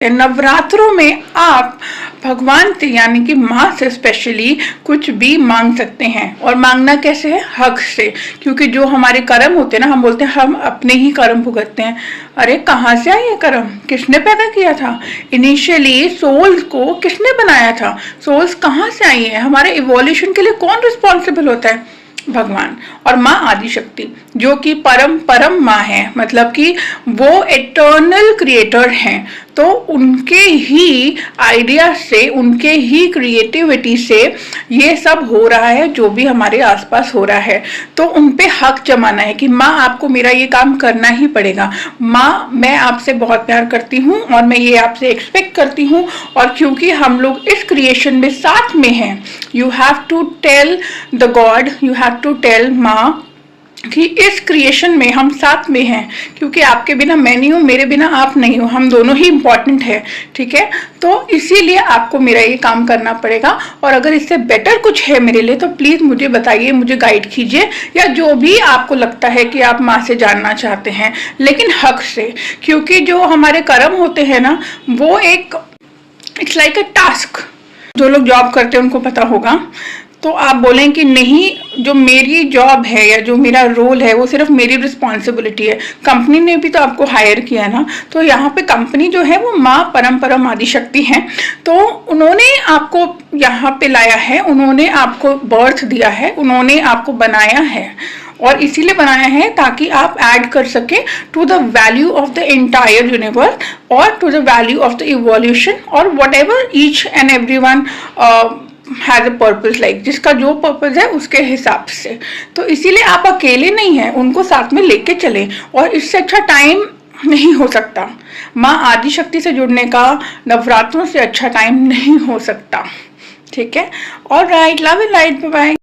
नवरात्रों में आप भगवान से यानी कि माँ से स्पेशली कुछ भी मांग सकते हैं। और मांगना कैसे है? हक से, क्योंकि जो हमारे कर्म होते हैं ना, हम बोलते हैं हम अपने ही कर्म भुगतते हैं। अरे कहाँ से आए ये कर्म? किसने पैदा किया था? इनिशियली सोल्स को किसने बनाया था? सोल्स कहाँ से आई है? हमारे इवोल्यूशन के लिए कौन रिस्पॉन्सिबल होता है? भगवान। और माँ आदिशक्ति जो कि परम परम माँ है, मतलब कि वो एटर्नल क्रिएटर हैं। तो उनके ही आइडिया से, उनके ही क्रिएटिविटी से ये सब हो रहा है जो भी हमारे आसपास हो रहा है। तो उन पे हक जमाना है कि माँ आपको मेरा ये काम करना ही पड़ेगा। माँ मैं आपसे बहुत प्यार करती हूँ और मैं ये आपसे एक्सपेक्ट करती हूँ, और क्योंकि हम लोग इस क्रिएशन में साथ में हैं, you have to tell the god, you have to tell माँ कि इस क्रिएशन में हम साथ में हैं, क्योंकि आपके बिना मैं नहीं हूँ, मेरे बिना आप नहीं हो, हम दोनों ही इम्पॉर्टेंट है। ठीक है, तो इसीलिए आपको मेरा ये काम करना पड़ेगा। और अगर इससे बेटर कुछ है मेरे लिए तो प्लीज मुझे बताइए, मुझे गाइड कीजिए, या जो भी आपको लगता है कि आप माँ से जानना चाहते हैं, लेकिन हक से। क्योंकि जो हमारे कर्म होते हैं ना, वो एक इट्स लाइक अ टास्क। जो लोग जॉब करते हैं उनको पता होगा। तो आप बोलें कि नहीं, जो मेरी जॉब है या जो मेरा रोल है वो सिर्फ मेरी रिस्पॉन्सिबिलिटी है, कंपनी ने भी तो आपको हायर किया ना। तो यहाँ पे कंपनी जो है वो माँ परम परम आदिशक्ति है। तो उन्होंने आपको यहाँ पे लाया है, उन्होंने आपको बर्थ दिया है, उन्होंने आपको बनाया है, और इसीलिए बनाया है ताकि आप ऐड कर सके to the value of the entire universe, और to the value of the evolution, और whatever each and every one has a purpose, like जिसका जो पर्पस है उसके हिसाब से। तो इसीलिए आप अकेले नहीं हैं, उनको साथ में लेके चलें, और इससे अच्छा टाइम नहीं हो सकता। माँ आदिशक्ति से जुड़ने का नवरात्रों से अच्छा टाइम नहीं हो सकता। ठीक है, alright, love and light, bye bye.